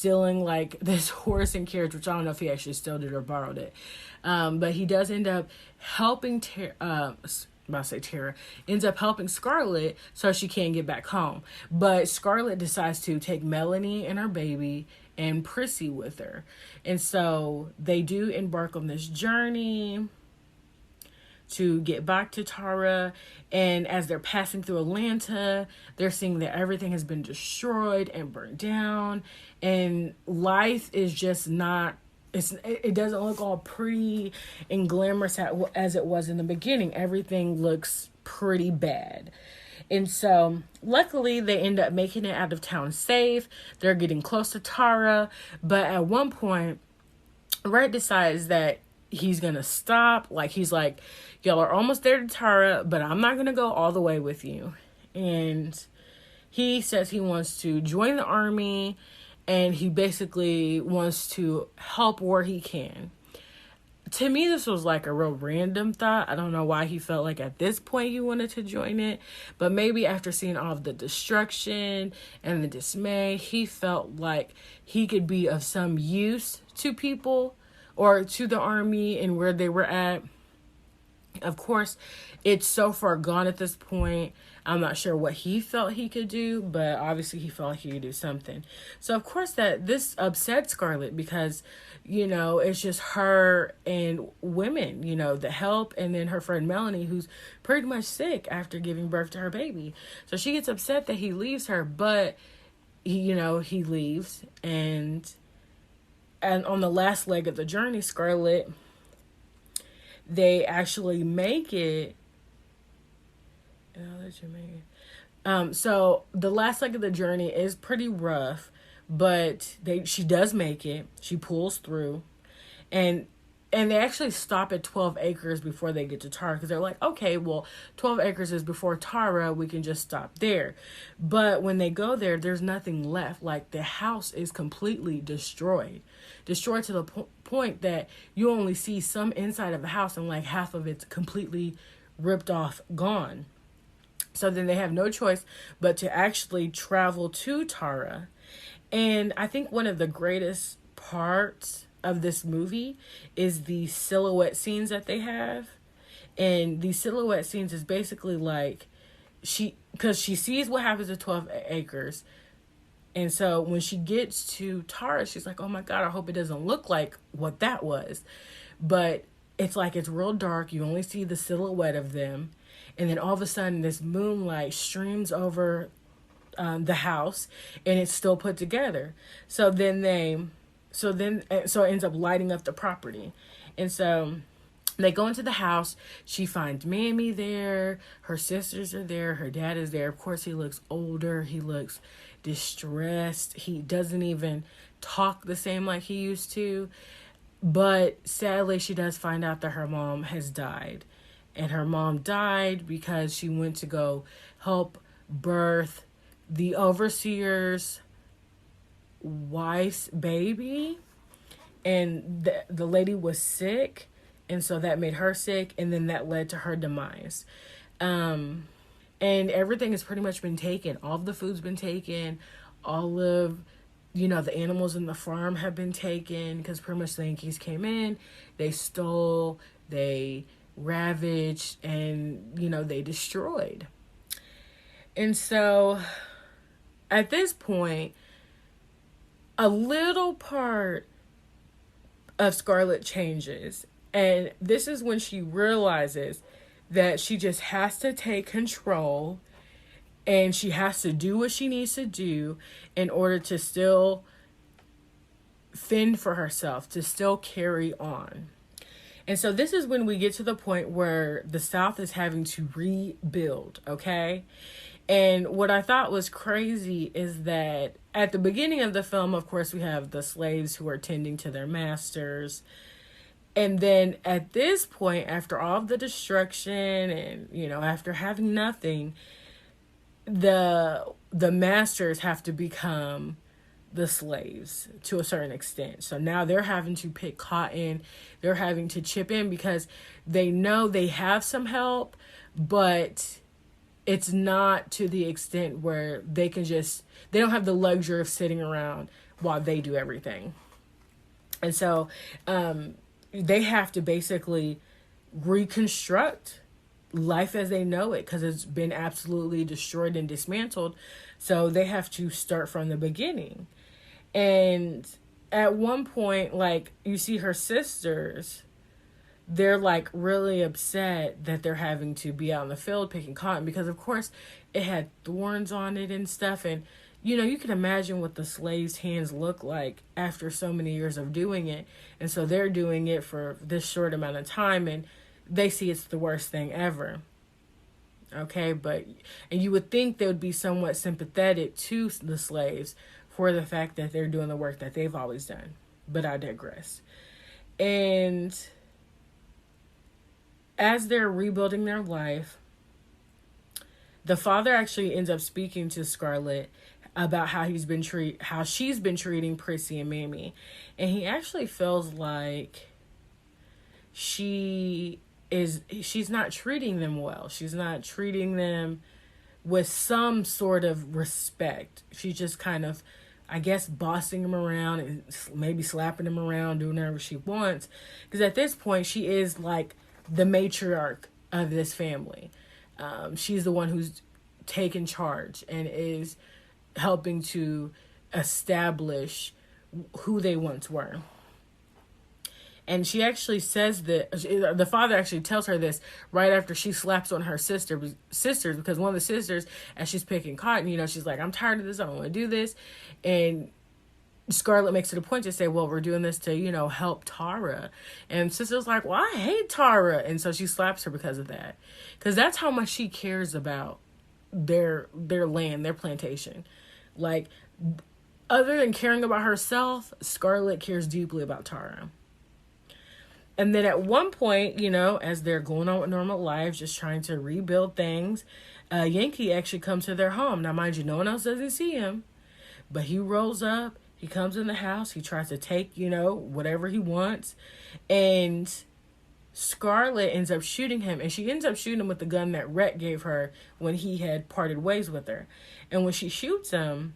stealing like this horse and carriage, which I don't know if he actually stole it or borrowed it. But he does end up helping Tara ends up helping Scarlett so she can get back home. But Scarlett decides to take Melanie and her baby and Prissy with her. And so they do embark on this journey to get back to Tara. And as they're passing through Atlanta, they're seeing that everything has been destroyed and burned down. And life is just not, it doesn't look all pretty and glamorous as it was in the beginning. Everything looks pretty bad. And so luckily they end up making it out of town safe. They're getting close to Tara. But at one point, Red decides that he's going to stop. Like, he's like, y'all are almost there to Tara, but I'm not going to go all the way with you. And he says he wants to join the army. And he basically wants to help where he can. To me, this was like a real random thought. I don't know why he felt like at this point he wanted to join it. But maybe after seeing all of the destruction and the dismay, he felt like he could be of some use to people or to the army and where they were at. Of course, it's so far gone at this point. I'm not sure what he felt he could do, but obviously he felt like he could do something. So, of course, that this upset Scarlett because, you know, it's just her and women, you know, the help, and then her friend Melanie, who's pretty much sick after giving birth to her baby. So she gets upset that he leaves her, but, he leaves. And on the last leg of the journey, Scarlett, they actually make it. So the last leg of the journey is pretty rough, but she does make it. She pulls through, and they actually stop at 12 acres before they get to Tara, because they're like, okay, well, 12 acres is before Tara, we can just stop there. But when they go there, there's nothing left. Like, the house is completely destroyed to the point that you only see some inside of the house, and like half of it's completely ripped off, gone. So then they have no choice but to actually travel to Tara. And I think one of the greatest parts of this movie is the silhouette scenes that they have. And these silhouette scenes is basically like, because she sees what happens at 12 acres. And so when she gets to Tara, she's like, oh my God, I hope it doesn't look like what that was. But it's like, it's real dark. You only see the silhouette of them. And then all of a sudden, this moonlight streams over the house, and it's still put together. So it ends up lighting up the property. And so they go into the house. She finds Mammy there. Her sisters are there. Her dad is there. Of course, he looks older. He looks distressed. He doesn't even talk the same like he used to. But sadly, she does find out that her mom has died. And her mom died because she went to go help birth the overseer's wife's baby. And the lady was sick. And so that made her sick. And then that led to her demise. And everything has pretty much been taken. All of the food's been taken. All of, the animals in the farm have been taken. Because pretty much the Yankees came in. They stole. They ravaged, and they destroyed. And so at this point, a little part of Scarlett changes, and this is when she realizes that she just has to take control, and she has to do what she needs to do in order to still fend for herself, to still carry on. And so this is when we get to the point where the South is having to rebuild, okay? And what I thought was crazy is that at the beginning of the film, of course, we have the slaves who are tending to their masters. And then at this point, after all of the destruction and, after having nothing, the masters have to become the slaves to a certain extent. So now they're having to pick cotton. They're having to chip in because they know they have some help, but it's not to the extent where they don't have the luxury of sitting around while they do everything. And so they have to basically reconstruct life as they know it, because it's been absolutely destroyed and dismantled. So they have to start from the beginning. And at one point, like, you see her sisters, they're like really upset that they're having to be out in the field picking cotton, because of course it had thorns on it and stuff. And you can imagine what the slaves' hands look like after so many years of doing it. And so they're doing it for this short amount of time, and they see it's the worst thing ever. Okay, and you would think they would be somewhat sympathetic to the slaves for the fact that they're doing the work that they've always done. But I digress. And as they're rebuilding their life, the father actually ends up speaking to Scarlett about how she's been treating Prissy and Mammy. And he actually feels like she's not treating them well. She's not treating them with some sort of respect. She's just kind of, I guess, bossing them around and maybe slapping them around, doing whatever she wants. Because at this point, she is like the matriarch of this family. She's the one who's taken charge and is helping to establish who they once were. And she actually says that the father actually tells her this right after she slaps on her sisters, because one of the sisters, as she's picking cotton, she's like, I'm tired of this. I don't want to do this. And Scarlett makes it a point to say, well, we're doing this to, help Tara. And sister's like, well, I hate Tara. And so she slaps her because of that. Because that's how much she cares about their land, their plantation. Like, other than caring about herself, Scarlett cares deeply about Tara. And then at one point, as they're going on with normal lives, just trying to rebuild things, Yankee actually comes to their home. Now, mind you, no one else doesn't see him. But he rolls up. He comes in the house. He tries to take, whatever he wants. And Scarlett ends up shooting him. And she ends up shooting him with the gun that Rhett gave her when he had parted ways with her. And when she shoots him,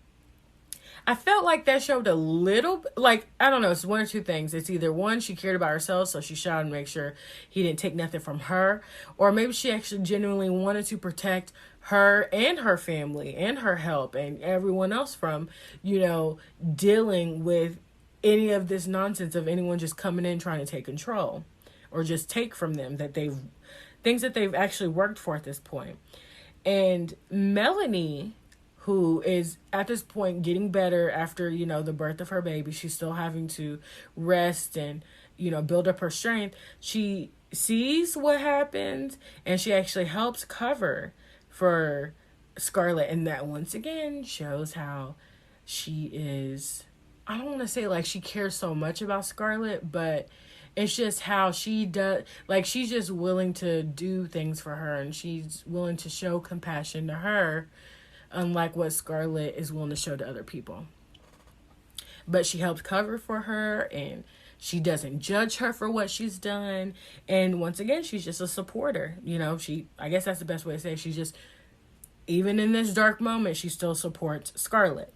I felt like that showed a little, like, I don't know, it's one or two things. It's either one, she cared about herself, so she shot him to make sure he didn't take nothing from her. Or maybe she actually genuinely wanted to protect her and her family and her help and everyone else from, dealing with any of this nonsense of anyone just coming in trying to take control or just take from them things that they've actually worked for at this point. And Melanie, who is at this point getting better after, the birth of her baby. She's still having to rest and, build up her strength. She sees what happens and she actually helps cover for Scarlett. And that once again shows how she is, I don't want to say like she cares so much about Scarlett, but it's just how she does, like she's just willing to do things for her and she's willing to show compassion to her, unlike what Scarlett is willing to show to other people. But she helps cover for her and she doesn't judge her for what she's done. And once again, she's just a supporter. I guess that's the best way to say it. She's just, even in this dark moment, she still supports Scarlett.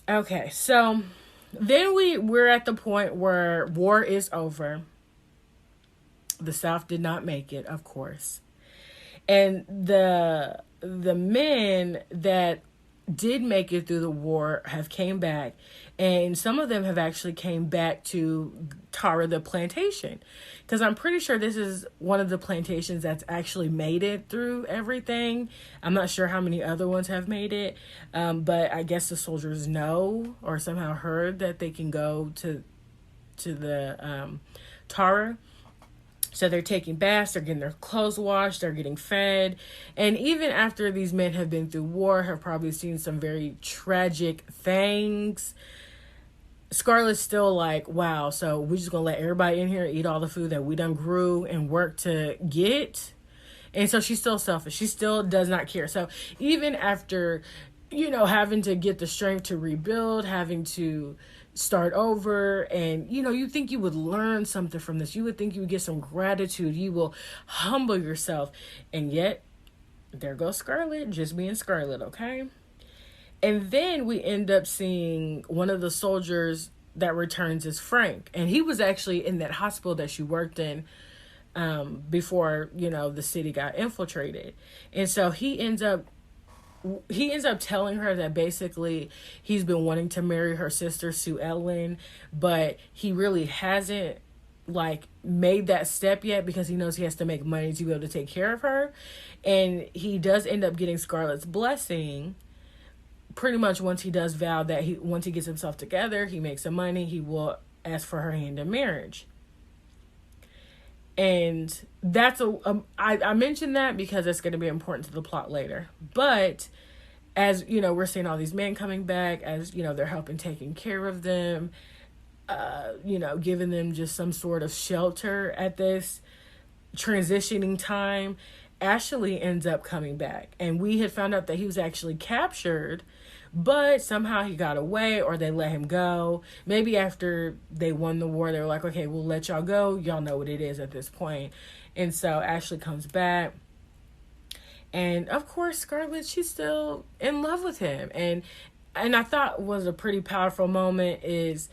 Okay, so then we're at the point where war is over. The South did not make it, of course. And the men that did make it through the war have came back, and some of them have actually came back to Tara the plantation, because I'm pretty sure this is one of the plantations that's actually made it through everything. I'm not sure how many other ones have made it, but I guess the soldiers know or somehow heard that they can go to the Tara. So they're taking baths, they're getting their clothes washed, they're getting fed. And even after these men have been through war, have probably seen some very tragic things, Scarlett's still like, wow, so we just gonna let everybody in here eat all the food that we done grew and worked to get? And so she's still selfish. She still does not care. So even after, having to get the strength to rebuild, having to start over, and you think you would learn something from this, you would think you would get some gratitude, you will humble yourself, and yet there goes Scarlett just being Scarlett. Okay. And then we end up seeing one of the soldiers that returns as Frank. And he was actually in that hospital that she worked in before, the city got infiltrated. And so he ends up telling her that basically he's been wanting to marry her sister, Sue Ellen, but he really hasn't made that step yet because he knows he has to make money to be able to take care of her. And he does end up getting Scarlett's blessing pretty much once he does vow that once he gets himself together, he makes some money, he will ask for her hand in marriage. And that's I mentioned that because it's going to be important to the plot later. But as we're seeing all these men coming back, as they're helping taking care of them, giving them just some sort of shelter at this transitioning time. Ashley ends up coming back, and we had found out that he was actually captured, but somehow he got away, or they let him go. Maybe after they won the war, they were like, okay, we'll let y'all go. Y'all know what it is at this point. And so Ashley comes back, and of course Scarlett, she's still in love with him. And I thought was a pretty powerful moment is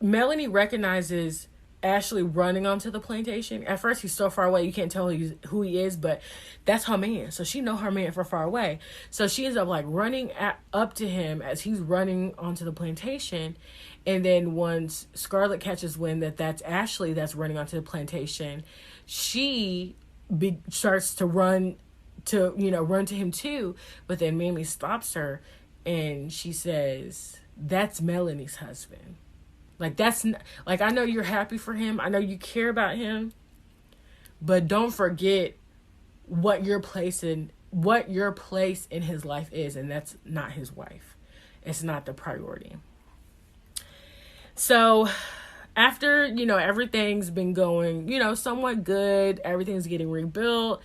Melanie recognizes Ashley running onto the plantation. At first, he's so far away, you can't tell who he is, but that's her man. So she know her man from far away. So she ends up running up to him as he's running onto the plantation. And then once Scarlett catches wind that that's Ashley that's running onto the plantation, she starts to run to him too. But then Mamie stops her and she says, "That's Melanie's husband." I know you're happy for him. I know you care about him, but don't forget what your place in his life is, and that's not his wife. It's not the priority. So after, everything's been going, somewhat good, everything's getting rebuilt,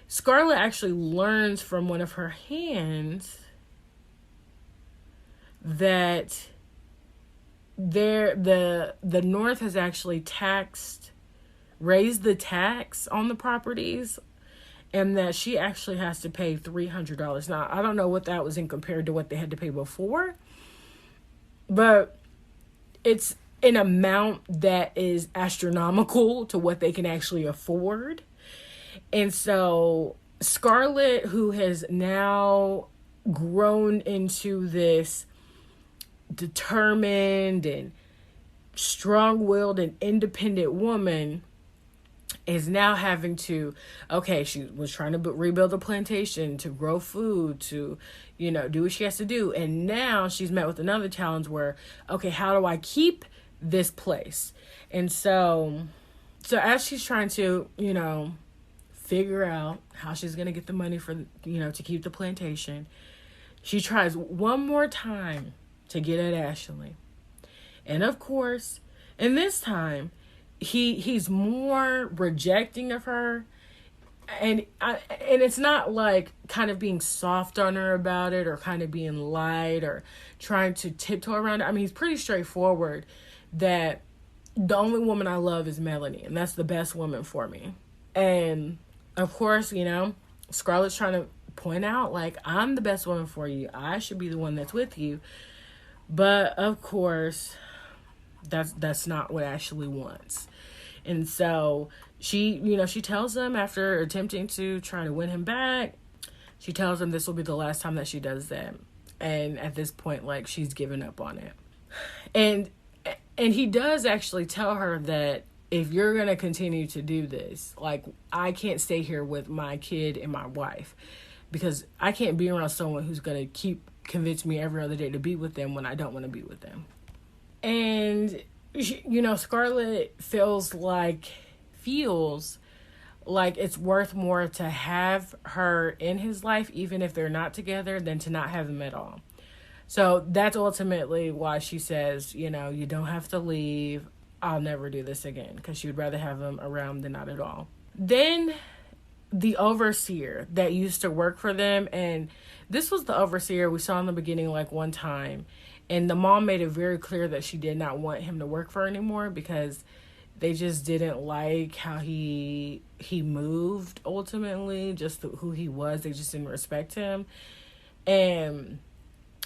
Scarlett actually learns from one of her hands that the North has actually raised the tax on the properties, and that she actually has to pay $300. Now, I don't know what that was in compared to what they had to pay before, but it's an amount that is astronomical to what they can actually afford. And so Scarlett, who has now grown into this determined and strong-willed and independent woman, is now having to, she was trying to rebuild the plantation, to grow food, to, do what she has to do. And now she's met with another challenge where, how do I keep this place? And so as she's trying to, figure out how she's going to get the money for, to keep the plantation, she tries one more time to get at Ashley. And of course, and this time, he's more rejecting of her. And it's not kind of being soft on her about it, or kind of being light, or trying to tiptoe around it. I mean, he's pretty straightforward that the only woman I love is Melanie, and that's the best woman for me. And of course, Scarlett's trying to point out, I'm the best woman for you. I should be the one that's with you. But of course, that's not what Ashley wants. And so she tells him, after attempting to try to win him back, she tells him this will be the last time that she does that. And at this point, she's given up on it. And he does actually tell her that if you're going to continue to do this, I can't stay here with my kid and my wife, because I can't be around someone who's going to convince me every other day to be with them when I don't want to be with them. And, Scarlett feels like it's worth more to have her in his life, even if they're not together, than to not have them at all. So that's ultimately why she says, you don't have to leave. I'll never do this again, because she would rather have him around than not at all. Then the overseer that used to work for them, and this was the overseer we saw in the beginning one time, and the mom made it very clear that she did not want him to work for her anymore, because they just didn't like how he moved, ultimately, just who he was. They just didn't respect him. And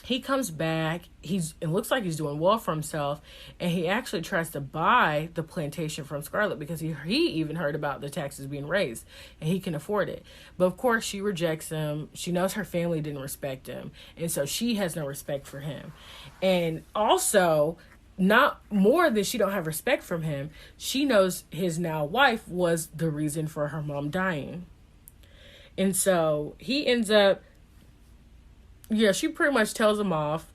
He comes back. It looks like he's doing well for himself, and he actually tries to buy the plantation from Scarlett because he even heard about the taxes being raised, and he can afford it. But of course, she rejects him. She knows her family didn't respect him, and so she has no respect for him. And also, not more than she don't have respect from him, she knows his now wife was the reason for her mom dying. And so he ends up, she pretty much tells him off.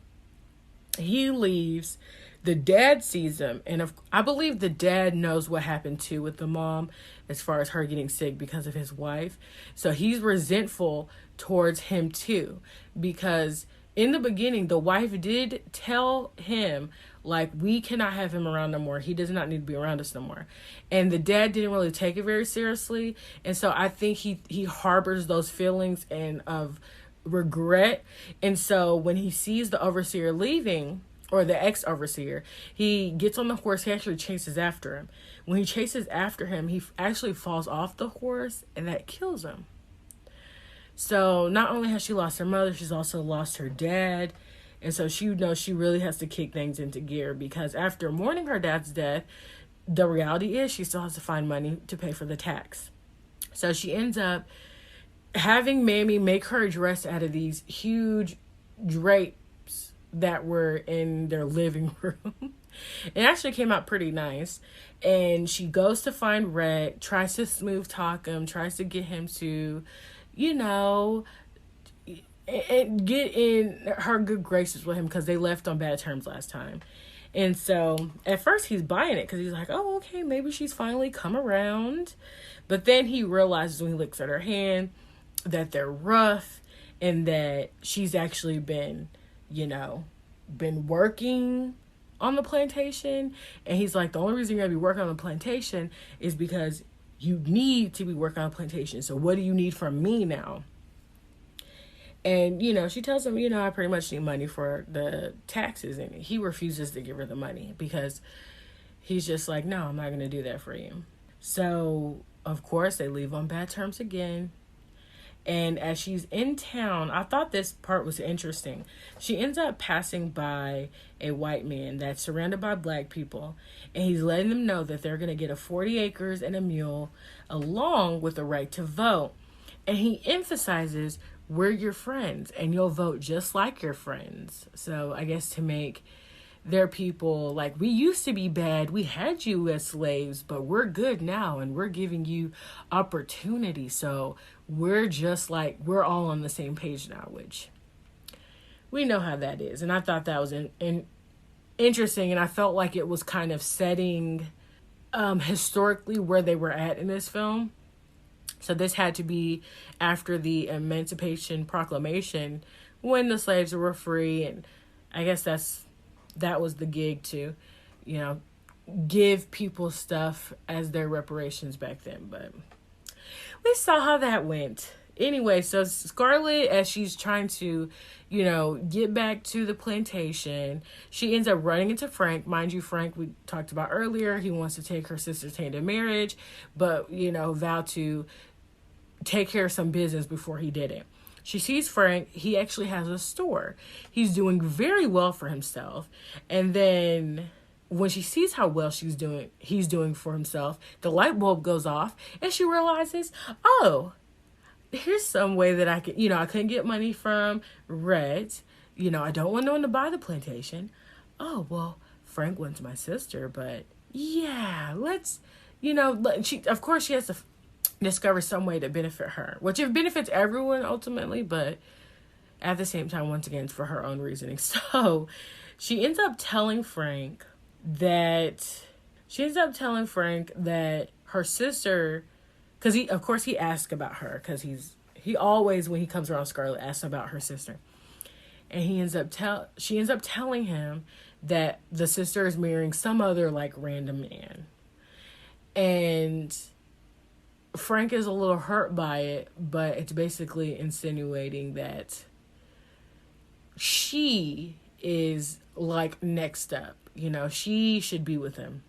He leaves. The dad sees him. And I believe the dad knows what happened too with the mom as far as her getting sick because of his wife. So he's resentful towards him too. Because in the beginning, the wife did tell him, like, we cannot have him around no more. He does not need to be around us no more. And the dad didn't really take it very seriously. And so I think he harbors those feelings and of regret. And so when he sees the overseer leaving, or the ex-overseer, he gets on the horse. He actually chases after him. When he chases after him, he actually falls off the horse, and that kills him. So not only has she lost her mother, she's also lost her dad. And so she knows she really has to kick things into gear, because after mourning her dad's death, the reality is she still has to find money to pay for the tax. So she ends up having Mammy make her a dress out of these huge drapes that were in their living room. It actually came out pretty nice. And she goes to find Red, tries to smooth talk him, tries to get him to, and get in her good graces with him, because they left on bad terms last time. And so at first he's buying it because he's like, oh, okay, maybe she's finally come around. But then he realizes when he looks at her hand that they're rough, and that she's actually been working on the plantation. And he's like, the only reason you're gonna be working on the plantation is because you need to be working on the plantation. So what do you need from me now? And, she tells him, I pretty much need money for the taxes. And he refuses to give her the money because he's just like, no, I'm not going to do that for you. So, of course, they leave on bad terms again. And as she's in town, I thought this part was interesting. She ends up passing by a white man that's surrounded by black people. And he's letting them know that they're going to get a 40 acres and a mule along with the right to vote. And he emphasizes, we're your friends and you'll vote just like your friends. So I guess to make their people like, we used to be bad. We had you as slaves, but we're good now and we're giving you opportunity. So we're all on the same page now, which we know how that is. And I thought that was interesting. And I felt like it was kind of setting historically where they were at in this film. So this had to be after the Emancipation Proclamation, when the slaves were free. And I guess that was the gig to, give people stuff as their reparations back then. But we saw how that went. Anyway, so Scarlett, as she's trying to, get back to the plantation, she ends up running into Frank. Mind you, Frank, we talked about earlier, he wants to take her sister's hand in marriage, but, vowed to take care of some business before he did it. She sees Frank. He actually has a store. He's doing very well for himself. And then when she sees how well he's doing for himself, the light bulb goes off and she realizes, oh, here's some way that I could, I couldn't get money from Red. I don't want no one to buy the plantation. Oh, well, Frank wants my sister, but yeah, let's, of course she has to discover some way to benefit her, which it benefits everyone ultimately, but at the same time, once again, it's for her own reasoning. So she ends up telling Frank that her sister, because he asks about her, because he always, when he comes around Scarlett, asks about her sister. And she ends up telling him that the sister is marrying some other random man. And Frank is a little hurt by it, but it's basically insinuating that she is next up. She should be with him.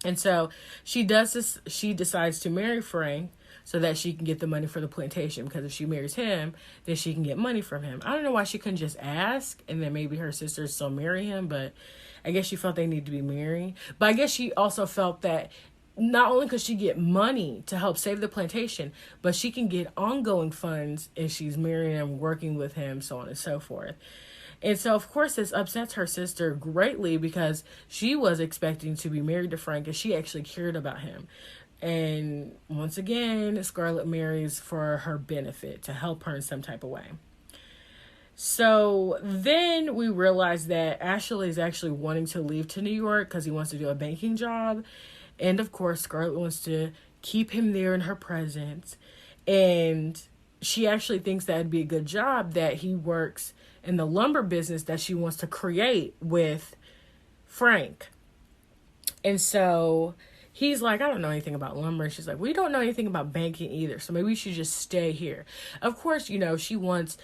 And so she does this. She decides to marry Frank so that she can get the money for the plantation, because if she marries him, then she can get money from him. I don't know why she couldn't just ask and then maybe her sisters still marry him, but I guess she felt they need to be married. But I guess she also felt that not only could she get money to help save the plantation, but she can get ongoing funds if she's marrying him, working with him, so on and so forth. And so, of course, this upsets her sister greatly because she was expecting to be married to Frank and she actually cared about him. And once again, Scarlett marries for her benefit, to help her in some type of way. So then we realize that Ashley is actually wanting to leave to New York because he wants to do a banking job. And of course, Scarlett wants to keep him there in her presence. And she actually thinks that it'd be a good job that he works in the lumber business that she wants to create with Frank. And so he's like, I don't know anything about lumber. And she's like, we don't know anything about banking either, so maybe we should just stay here. Of course, she wants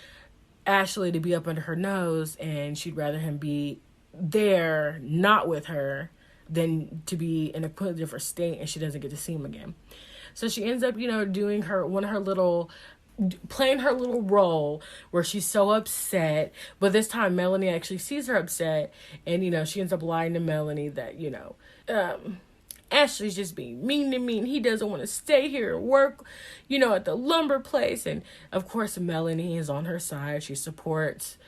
Ashley to be up under her nose, and she'd rather him be there, not with her, than to be in a completely different state and she doesn't get to see him again. So she ends up, doing playing her little role where she's so upset, but this time Melanie actually sees her upset, and she ends up lying to Melanie that Ashley's just being mean to me and he doesn't want to stay here and work at the lumber place. And of course Melanie is on her side. She supports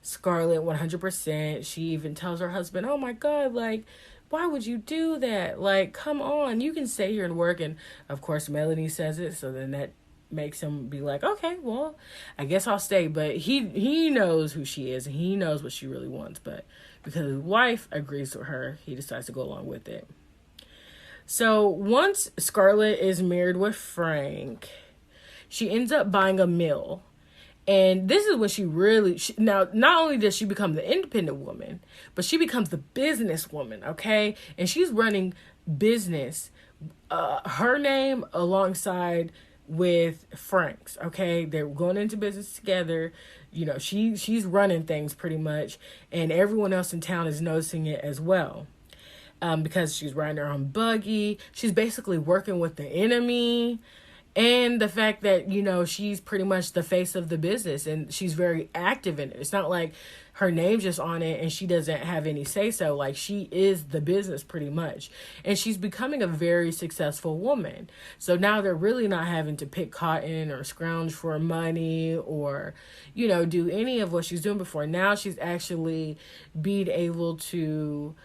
Scarlett 100%. She even tells her husband, oh my god, like, why would you do that? Like, come on, you can stay here and work. And of course Melanie says it, so then that makes him be like, okay, well, I guess I'll stay. But he knows who she is and he knows what she really wants, but because his wife agrees with her, he decides to go along with it. So once Scarlett is married with Frank, she ends up buying a mill. And this is when now, not only does she become the independent woman, but she becomes the business woman, okay? And she's running business, her name alongside with Frank's, okay? They're going into business together. She's running things pretty much, and everyone else in town is noticing it as well. Because she's riding her own buggy. She's basically working with the enemy. And the fact that, she's pretty much the face of the business and she's very active in it. It's not like her name's just on it and she doesn't have any say-so. Like, she is the business pretty much. And she's becoming a very successful woman. So now they're really not having to pick cotton or scrounge for money or, do any of what she's doing before. Now she's actually being able to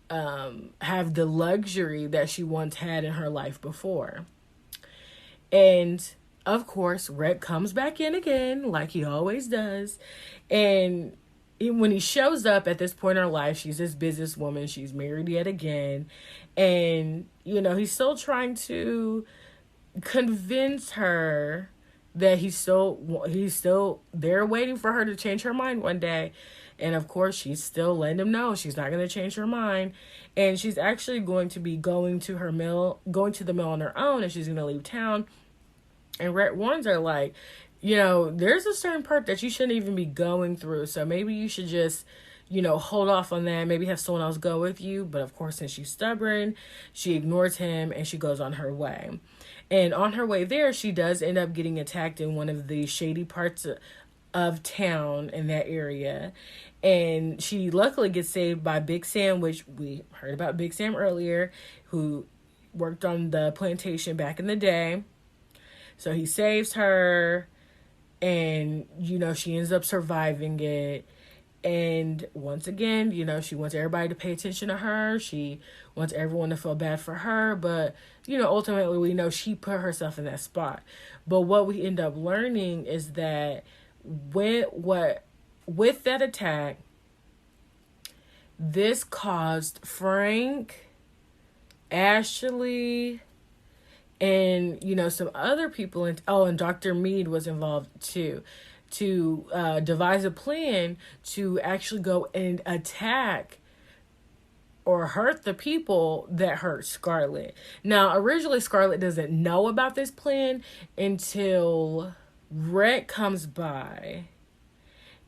have the luxury that she once had in her life before. And of course, Rhett comes back in again, like he always does. And when he shows up at this point in her life, she's this businesswoman. She's married yet again. And, he's still trying to convince her that he's still there waiting for her to change her mind one day. And of course, she's still letting him know she's not going to change her mind. And she's actually going to be going to the mill on her own, and she's going to leave town. And Rhett warns her, like, there's a certain part that you shouldn't even be going through. So maybe you should just, hold off on that. Maybe have someone else go with you. But of course, since she's stubborn, she ignores him and she goes on her way. And on her way there, she does end up getting attacked in one of the shady parts of town in that area. And she luckily gets saved by Big Sam, which we heard about Big Sam earlier, who worked on the plantation back in the day. So he saves her, and, she ends up surviving it. And once again, she wants everybody to pay attention to her. She wants everyone to feel bad for her. But, ultimately we know she put herself in that spot. But what we end up learning is that with that attack, this caused Frank, Ashley, and, some other people, and Dr. Mead was involved too, to devise a plan to actually go and attack or hurt the people that hurt Scarlett. Now, originally Scarlett doesn't know about this plan until Rhett comes by.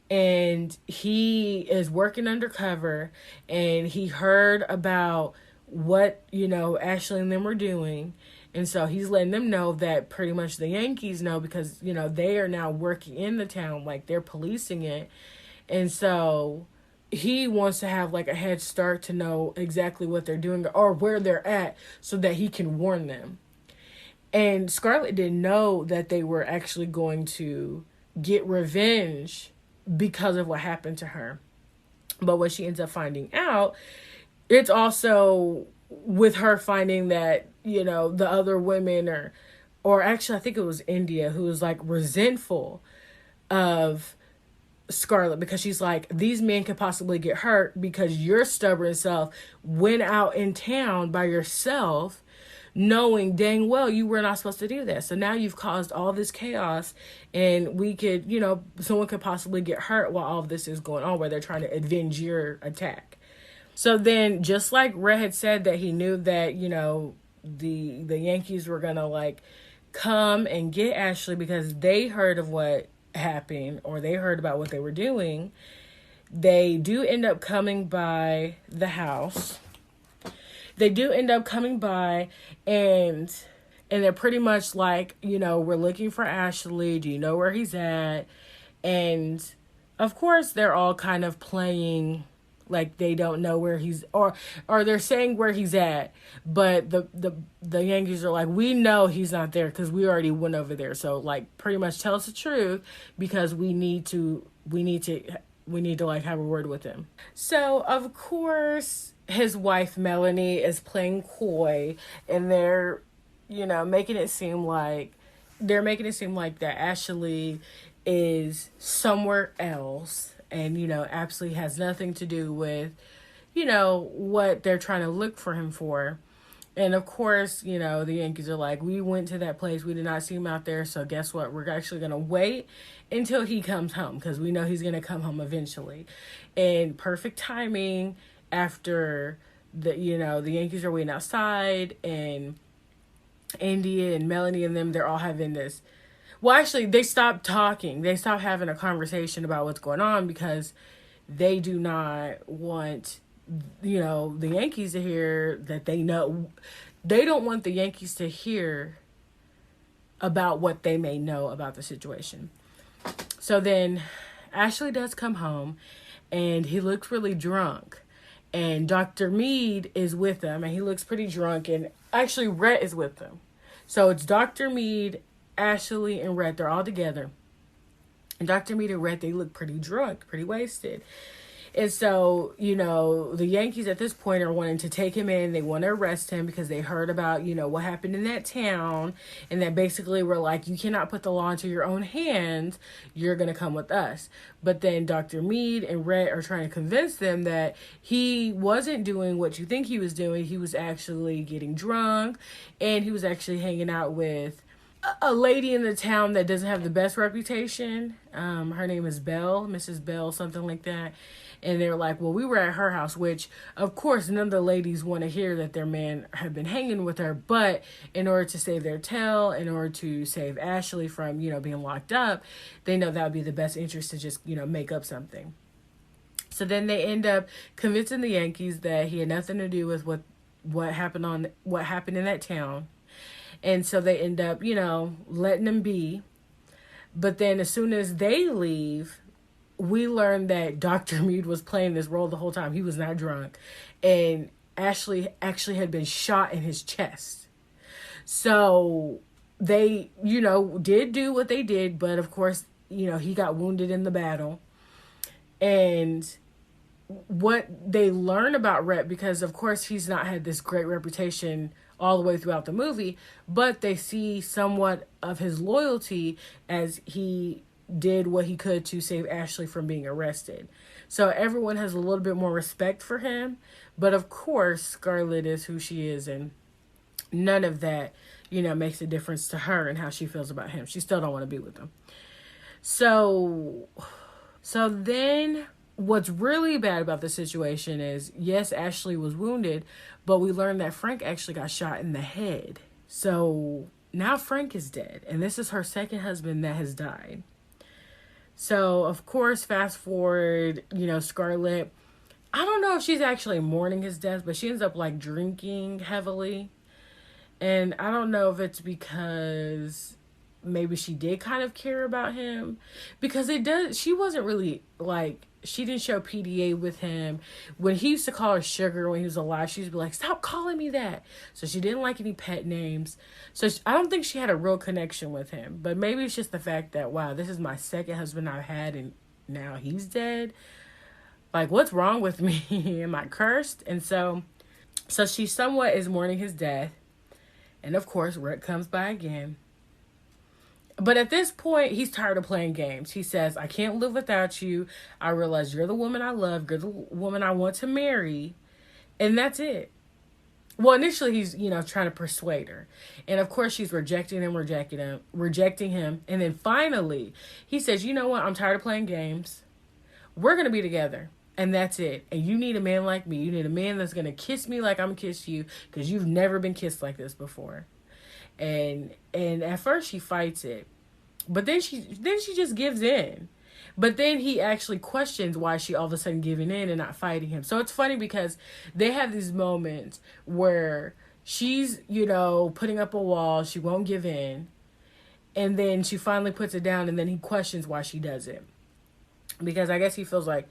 And he is working undercover, and he heard about what, Ashley and them were doing. And so he's letting them know that pretty much the Yankees know because, they are now working in the town, like they're policing it. And so he wants to have like a head start to know exactly what they're doing or where they're at so that he can warn them. And Scarlett didn't know that they were actually going to get revenge because of what happened to her. But what she ends up finding out, it's also with her finding that, the other women or actually I think it was India who was like resentful of Scarlett because she's like, these men could possibly get hurt because your stubborn self went out in town by yourself knowing dang well you were not supposed to do that. So now you've caused all this chaos and we could, someone could possibly get hurt while all of this is going on where they're trying to avenge your attack. So then just like Red had said that he knew that, the Yankees were going to like come and get Ashley because they heard of what happened or they heard about what they were doing, they do end up coming by the house. They do end up coming by and they're pretty much like, we're looking for Ashley. Do you know where he's at? And of course they're all kind of playing like they don't know where he's or they're saying where he's at, but the Yankees are like, we know he's not there because we already went over there. So like pretty much tell us the truth because we need to like have a word with him. So of course his wife Melanie is playing coy and they're making it seem like that Ashley is somewhere else and absolutely has nothing to do with what they're trying to look for him for. And of course, the Yankees are like, we went to that place, we did not see him out there, so guess what, we're actually going to wait until he comes home because we know he's going to come home eventually. And perfect timing after the Yankees are waiting outside and India and Melanie and them, they're all having this. Well, actually, they stopped talking. They stopped having a conversation about what's going on because they do not want, the Yankees to hear that they know. They don't want the Yankees to hear about what they may know about the situation. So then Ashley does come home and he looks really drunk. And Dr. Mead is with him and he looks pretty drunk. And actually, Rhett is with them. So it's Dr. Mead, Ashley, and Rhett. They're all together. And Dr. Mead and Rhett, they look pretty drunk, pretty wasted. And so, the Yankees at this point are wanting to take him in. They want to arrest him because they heard about, what happened in that town. And that basically we're like, you cannot put the law into your own hands. You're going to come with us. But then Dr. Mead and Rhett are trying to convince them that he wasn't doing what you think he was doing. He was actually getting drunk. And he was actually hanging out with a lady in the town that doesn't have the best reputation. Her name is Belle, Mrs. Bell, something like that. And they're like, well, we were at her house, which, of course, none of the ladies want to hear that their man had been hanging with her. But in order to save their tail, in order to save Ashley from, being locked up, they know that would be the best interest to just, make up something. So then they end up convincing the Yankees that he had nothing to do with what happened in that town. And so they end up, letting him be. But then as soon as they leave, we learned that Dr. Mead was playing this role the whole time. He was not drunk. And Ashley actually had been shot in his chest. So they, did do what they did. But of course, he got wounded in the battle. And what they learn about Rhett, because of course he's not had this great reputation all the way throughout the movie, but they see somewhat of his loyalty as he did what he could to save Ashley from being arrested. So everyone has a little bit more respect for him, but of course Scarlett is who she is, and none of that, makes a difference to her and how she feels about him. She still don't want to be with him. So then what's really bad about the situation is, yes, Ashley was wounded, but we learned that Frank actually got shot in the head. So now Frank is dead, and this is her second husband that has died. So, of course, fast forward, Scarlett, I don't know if she's actually mourning his death, but she ends up, drinking heavily. And I don't know if it's because maybe she did kind of care about him, because she wasn't really like, she didn't show PDA with him. When he used to call her sugar when he was alive, she used to be like, stop calling me that. So she didn't like any pet names. So I don't think she had a real connection with him. But maybe it's just the fact that, wow, this is my second husband I've had and now he's dead. Like, what's wrong with me? Am I cursed? And so she somewhat is mourning his death. And of course, Rhett comes by again. But at this point, he's tired of playing games. He says, I can't live without you. I realize you're the woman I love. You're the woman I want to marry. And that's it. Well, initially, he's, trying to persuade her. And of course, she's rejecting him. And then finally, he says, you know what? I'm tired of playing games. We're going to be together. And that's it. And you need a man like me. You need a man that's going to kiss me like I'm going to kiss you, because you've never been kissed like this before. And at first she fights it, but then she just gives in. But then he actually questions why she all of a sudden giving in and not fighting him. So it's funny because they have these moments where she's, putting up a wall, she won't give in, and then she finally puts it down, and then he questions why she does it. Because I guess he feels like,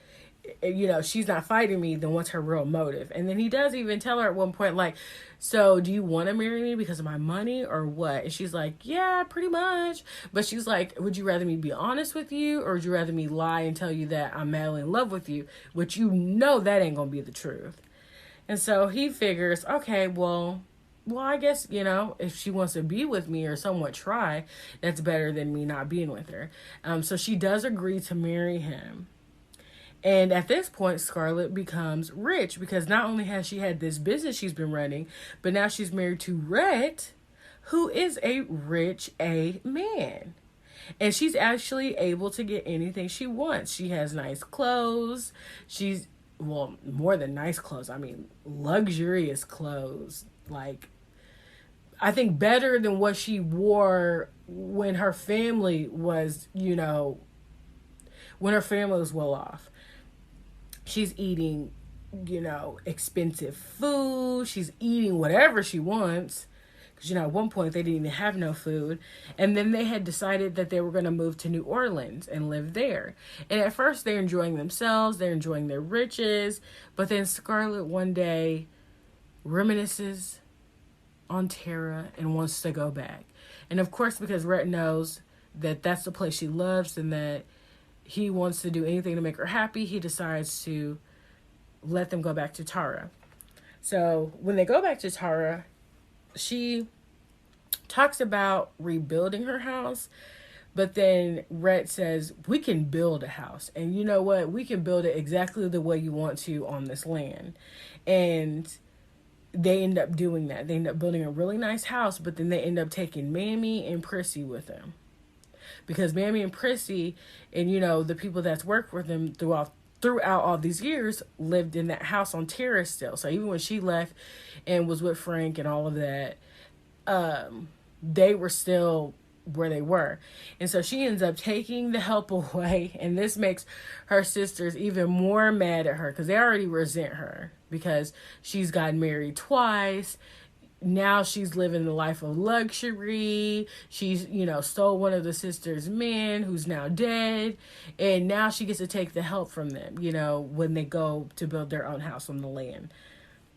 she's not fighting me, then what's her real motive? And then he does even tell her at one point, like, so do you want to marry me because of my money or what? And she's like, yeah, pretty much. But she's like, would you rather me be honest with you, or would you rather me lie and tell you that I'm madly in love with you, which that ain't gonna be the truth? And so he figures, okay, well, I guess, if she wants to be with me or somewhat try, that's better than me not being with her. So she does agree to marry him. And at this point, Scarlett becomes rich, because not only has she had this business she's been running, but now she's married to Rhett, who is a rich man. And she's actually able to get anything she wants. She has nice clothes. She's, more than nice clothes. I mean, luxurious clothes. Like, I think better than what she wore when her family was, when her family was well off. She's eating, expensive food. She's eating whatever she wants. Because, at one point they didn't even have no food. And then they had decided that they were going to move to New Orleans and live there. And at first they're enjoying themselves. They're enjoying their riches. But then Scarlett one day reminisces on Tara and wants to go back. And of course, because Rhett knows that that's the place she loves and that he wants to do anything to make her happy, he decides to let them go back to Tara. So when they go back to Tara, she talks about rebuilding her house, but then Rhett says, we can build a house. And you know what? We can build it exactly the way you want to on this land. And they end up doing that. They end up building a really nice house, but then they end up taking Mammy and Prissy with them. Because Mammy and Prissy and, the people that's worked with them throughout all these years lived in that house on Terrace still. So even when she left and was with Frank and all of that, they were still where they were. And so she ends up taking the help away. And this makes her sisters even more mad at her, because they already resent her because she's gotten married twice. Now she's living the life of luxury. She's, stole one of the sisters' men who's now dead. And now she gets to take the help from them, when they go to build their own house on the land.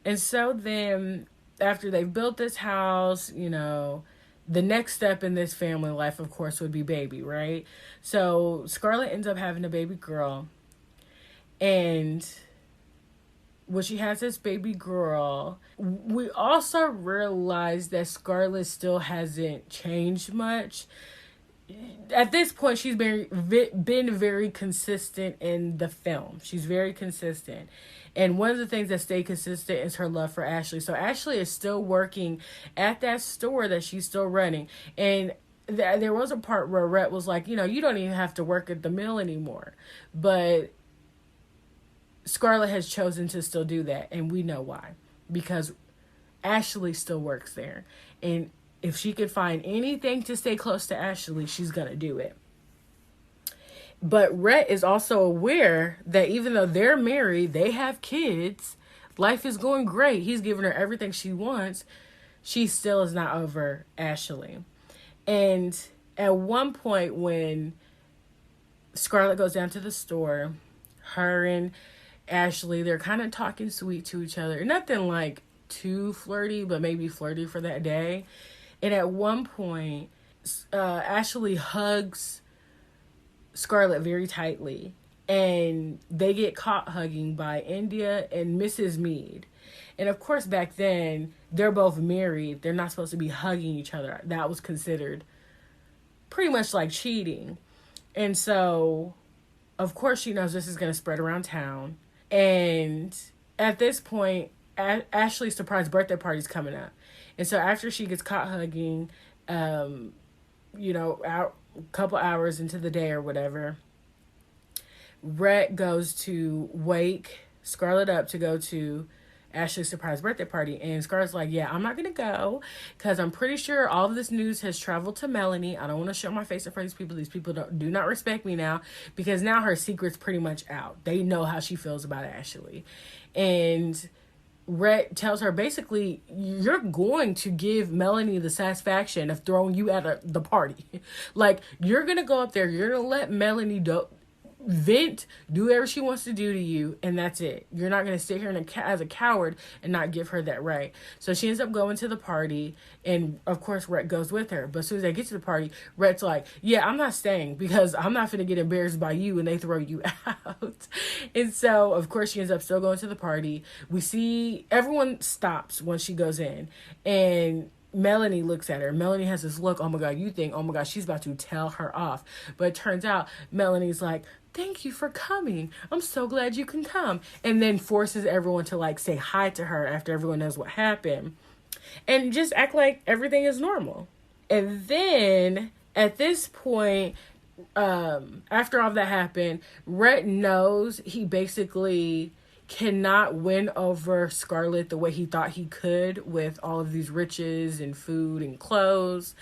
And so then after they've built this house, the next step in this family life, of course, would be baby, right? So Scarlett ends up having a baby girl. And when she has this baby girl, we also realize that Scarlett still hasn't changed much. At this point, she's been very consistent in the film. She's very consistent. And one of the things that stayed consistent is her love for Ashley. So Ashley is still working at that store that she's still running. And there was a part where Rhett was like, you don't even have to work at the mill anymore. But Scarlett has chosen to still do that, and we know why. Because Ashley still works there. And if she could find anything to stay close to Ashley, she's going to do it. But Rhett is also aware that even though they're married, they have kids, life is going great, he's giving her everything she wants, she still is not over Ashley. And at one point when Scarlett goes down to the store, her and Ashley, they're kind of talking sweet to each other. Nothing like too flirty, but maybe flirty for that day. And at one point, Ashley hugs Scarlett very tightly, and they get caught hugging by India and Mrs. Mead. And of course, back then, they're both married. They're not supposed to be hugging each other. That was considered pretty much like cheating. And so, of course, she knows this is going to spread around town. And at this point, Ashley's surprise birthday party's coming up. And so after she gets caught hugging, out a couple hours into the day or whatever, Rhett goes to wake Scarlett up to go to Ashley's surprise birthday party. And Scarlett's like, yeah, I'm not going to go because I'm pretty sure all of this news has traveled to Melanie. I don't want to show my face in front of these people. These people do not respect me now because now her secret's pretty much out. They know how she feels about Ashley. And Rhett tells her basically, you're going to give Melanie the satisfaction of throwing you out of the party. Like, you're going to go up there, you're going to let Melanie vent, do whatever she wants to do to you, and that's it. You're not going to sit here as a coward and not give her that right. So she ends up going to the party, and of course Rhett goes with her. But as soon as they get to the party, Rhett's like, yeah, I'm not staying because I'm not going to get embarrassed by you and they throw you out. And so of course she ends up still going to the party. We see everyone stops when she goes in, and Melanie looks at her. Melanie has this look, oh my God, you think, oh my God, she's about to tell her off. But it turns out Melanie's like, thank you for coming. I'm so glad you can come. And then forces everyone to like say hi to her after everyone knows what happened. And just act like everything is normal. And then at this point, after all that happened, Rhett knows he basically cannot win over Scarlett the way he thought he could with all of these riches and food and clothes.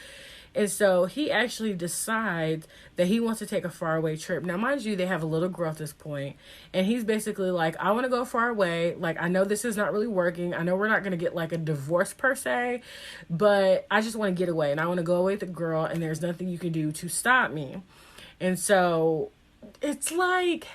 And so he actually decides that he wants to take a faraway trip. Now, mind you, they have a little girl at this point. And he's basically like, I want to go far away. Like, I know this is not really working. I know we're not going to get like a divorce per se. But I just want to get away. And I want to go away with the girl. And there's nothing you can do to stop me. And so it's like,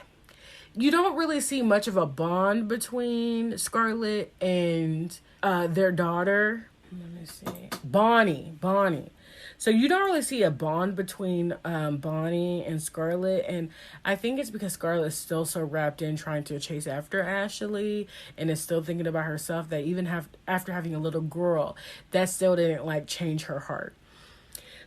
you don't really see much of a bond between Scarlett and their daughter. Let me see. Bonnie. So you don't really see a bond between Bonnie and Scarlett. And I think it's because Scarlett is still so wrapped in trying to chase after Ashley and is still thinking about herself that even after having a little girl, that still didn't like change her heart.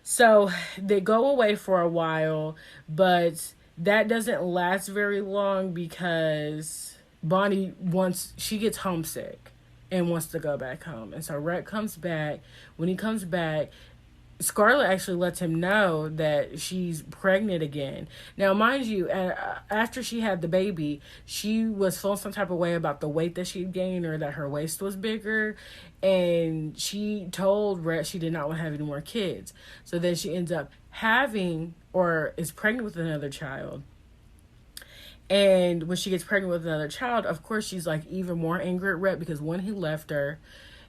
So they go away for a while, but that doesn't last very long because Bonnie she gets homesick and wants to go back home. And so Rhett comes back. When he comes back, Scarlett actually lets him know that she's pregnant again. Now, mind you, after she had the baby, she was feeling some type of way about the weight that she'd gained or that her waist was bigger. And she told Rhett she did not want to have any more kids. So then she ends up having or is pregnant with another child. And when she gets pregnant with another child, of course, she's like even more angry at Rhett because one, he left her.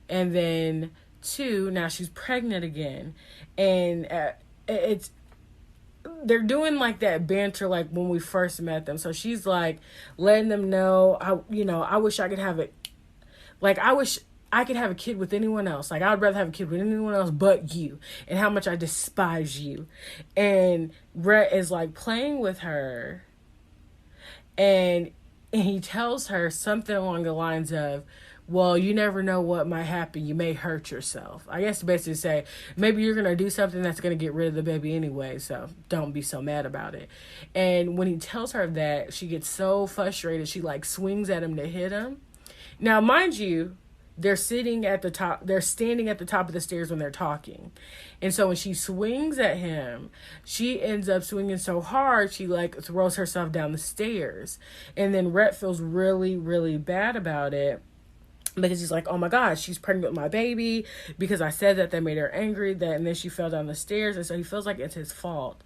And then two, now she's pregnant again. And they're doing like that banter like when we first met them. So she's like letting them know, I wish I could have it. Like, I wish I could have a kid with anyone else. Like, I would rather have a kid with anyone else but you. And how much I despise you. And Rhett is like playing with her. And he tells her something along the lines of, well, you never know what might happen. You may hurt yourself. I guess to basically say, maybe you're going to do something that's going to get rid of the baby anyway, so don't be so mad about it. And when he tells her that, she gets so frustrated, she like swings at him to hit him. Now, mind you, they're standing at the top of the stairs when they're talking. And so when she swings at him, she ends up swinging so hard, she like throws herself down the stairs. And then Rhett feels really, really bad about it. Because he's like, oh my God, she's pregnant with my baby. Because I said that made her angry. And then she fell down the stairs. And so he feels like it's his fault.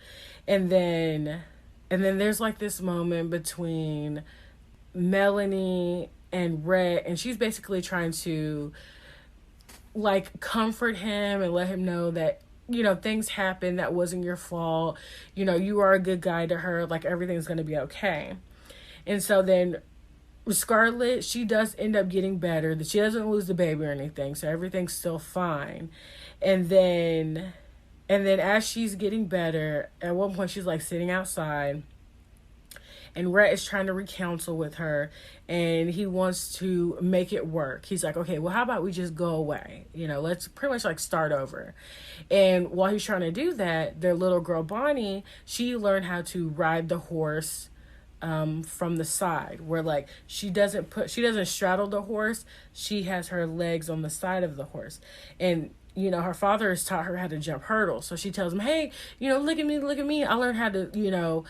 And then there's like this moment between Melanie and Rhett. And she's basically trying to like comfort him and let him know that, things happen, that wasn't your fault, you are a good guy to her, like everything's gonna be okay. And so then Scarlett, she does end up getting better, that she doesn't lose the baby or anything, so everything's still fine. And then as she's getting better, at one point she's like sitting outside, and Rhett is trying to recounsel with her, and he wants to make it work. He's like, okay, well, how about we just go away? Let's pretty much like start over. And while he's trying to do that, their little girl Bonnie, she learned how to ride the horse from the side, where like she doesn't straddle the horse. She has her legs on the side of the horse. And her father has taught her how to jump hurdles. So she tells him, hey, look at me. I learned how to,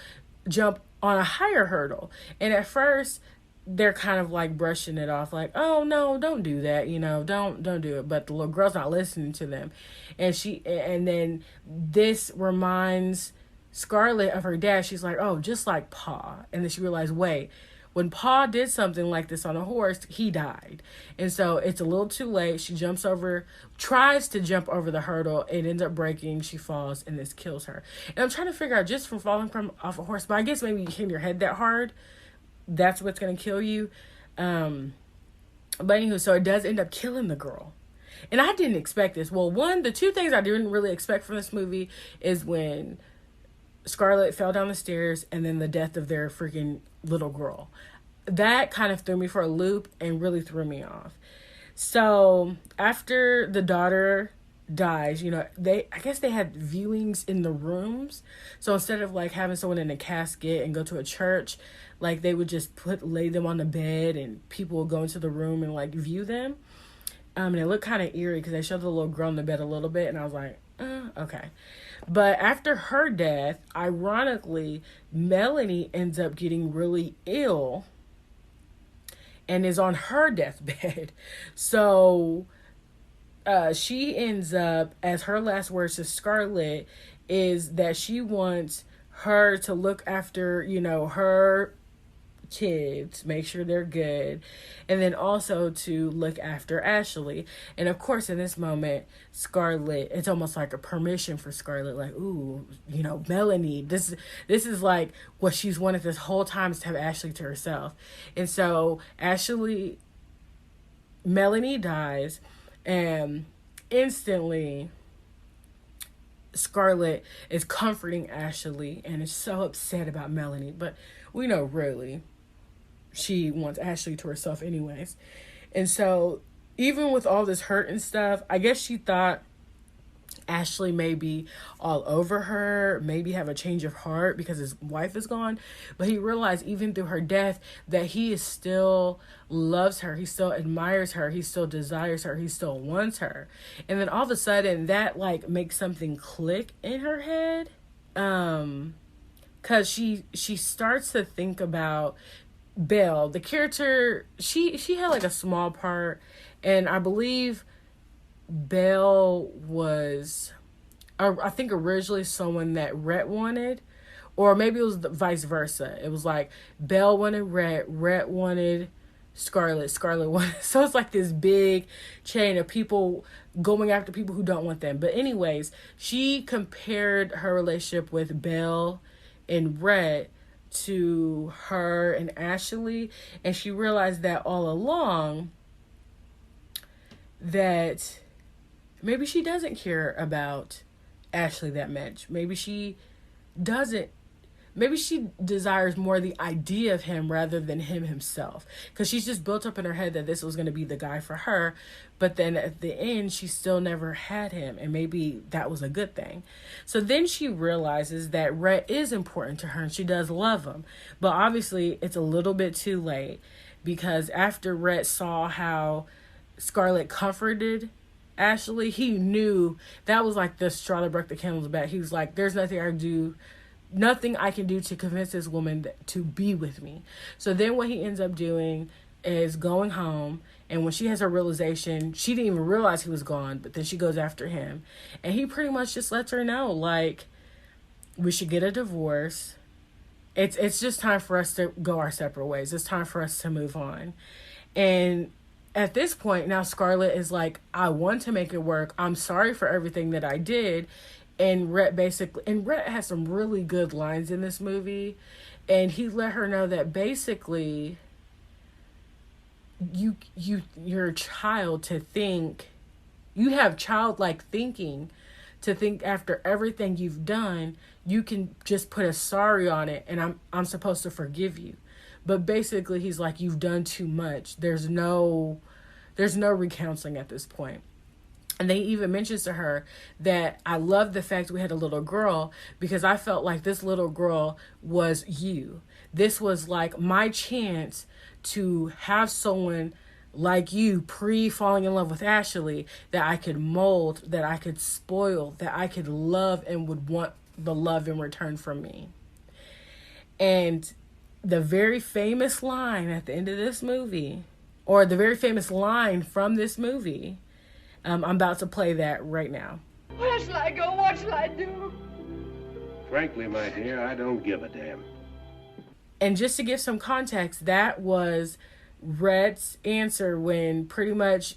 jump on a higher hurdle. And at first they're kind of like brushing it off, like, oh no, don't do that, don't do it. But the little girl's not listening to them. And then this reminds Scarlett of her dad. She's like, oh, just like Pa. And then she realized, wait, when Pa did something like this on a horse, he died. And so it's a little too late. She tries to jump over the hurdle. It ends up breaking. She falls, and this kills her. And I'm trying to figure out, just from falling off a horse, but I guess maybe you hit your head that hard, that's what's going to kill you. But anywho, so it does end up killing the girl. And I didn't expect this. Well, the two things I didn't really expect from this movie is when Scarlett fell down the stairs, and then the death of their freaking little girl. That kind of threw me for a loop and really threw me off. So after the daughter dies, I guess they had viewings in the rooms. So instead of like having someone in a casket and go to a church, like they would just lay them on the bed, and people would go into the room and like view them. And it looked kind of eerie because they showed the little girl on the bed a little bit, and I was like, okay. But after her death, ironically, Melanie ends up getting really ill and is on her deathbed. So she ends up, as her last words to Scarlett, is that she wants her to look after, her kids, make sure they're good, and then also to look after Ashley. And of course, in this moment, Scarlett, it's almost like a permission for Scarlett, like, ooh, Melanie, this is like what she's wanted this whole time, is to have Ashley to herself. And so Melanie dies, and instantly Scarlett is comforting Ashley and is so upset about Melanie, but we know really she wants Ashley to herself anyways. And so even with all this hurt and stuff, I guess she thought Ashley may be all over her, maybe have a change of heart because his wife is gone. But he realized even through her death that he still loves her, he still admires her, he still desires her, he still wants her. And then all of a sudden that like makes something click in her head. Cause she starts to think about Belle, the character. She had like a small part, and I believe Belle was, I think originally someone that Rhett wanted, or maybe it was the vice versa. It was like Belle wanted Rhett, Rhett wanted Scarlett, Scarlett wanted. So it's like this big chain of people going after people who don't want them. But anyways, she compared her relationship with Belle and Rhett to her and Ashley, and she realized that all along that maybe she doesn't care about Ashley that much. Maybe she desires more the idea of him rather than him himself, because she's just built up in her head that this was going to be the guy for her, but then at the end she still never had him, and maybe that was a good thing. So then she realizes that Rhett is important to her and she does love him, but obviously it's a little bit too late, because after Rhett saw how Scarlett comforted Ashley, he knew that was like the straw that broke the camel's back. He was like, there's nothing I can do to convince this woman to be with me. So then what he ends up doing is going home, and when she has her realization, she didn't even realize he was gone, but then she goes after him, and he pretty much just lets her know, like, we should get a divorce. It's just time for us to go our separate ways. It's time for us to move on. And at this point, now Scarlett is like, I want to make it work. I'm sorry for everything that I did. And Rhett has some really good lines in this movie. And he let her know that basically you're a child to think, you have childlike thinking to think after everything you've done, you can just put a sorry on it and I'm supposed to forgive you. But basically he's like, you've done too much. There's no recounseling at this point. And they even mentions to her that I love the fact we had a little girl because I felt like this little girl was you. This was like my chance to have someone like you pre-falling in love with Ashley that I could mold, that I could spoil, that I could love and would want the love in return from me. And the very famous line at the end of this movie, or the very famous line from this movie, I'm about to play that right now. Where shall I go? What shall I do? Frankly, my dear, I don't give a damn. And just to give some context, that was Rhett's answer when pretty much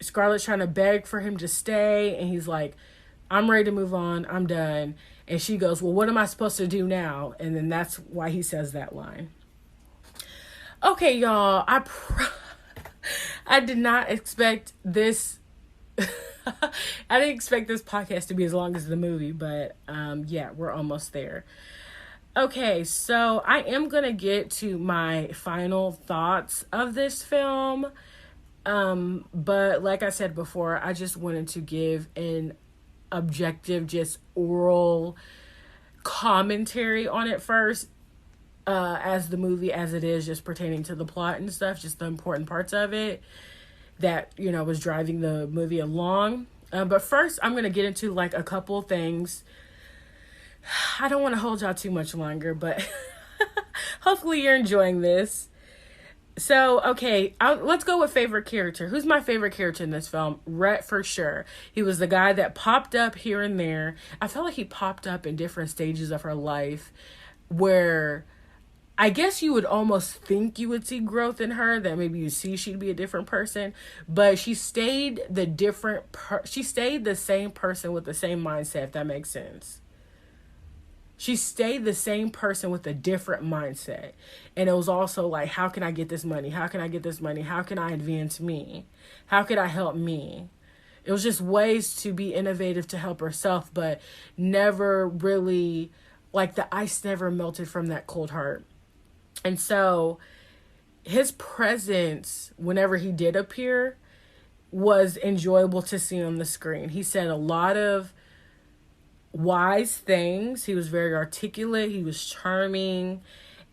Scarlett's trying to beg for him to stay. And he's like, I'm ready to move on. I'm done. And she goes, well, what am I supposed to do now? And then that's why he says that line. Okay, y'all. I did not expect this. I didn't expect this podcast to be as long as the movie, but yeah, we're almost there. Okay, so I am going to get to my final thoughts of this film. But like I said before, I just wanted to give an objective, just oral commentary on it first, as the movie as it is, just pertaining to the plot and stuff, just the important parts of it that, you know, was driving the movie along. But first, I'm going to get into like a couple things. I don't want to hold y'all too much longer, but hopefully you're enjoying this. So, okay, let's go with favorite character. Who's my favorite character in this film? Rhett, for sure. He was the guy that popped up here and there. I felt like he popped up in different stages of her life where I guess you would almost think you would see growth in her, that maybe you see she'd be a different person, but she stayed she stayed the same person with the same mindset, if that makes sense. She stayed the same person with a different mindset. And it was also like, how can I get this money? How can I get this money? How can I advance me? How could I help me? It was just ways to be innovative to help herself, but never really, like the ice never melted from that cold heart. And so his presence, whenever he did appear, was enjoyable to see on the screen. He said a lot of wise things. He was very articulate. He was charming.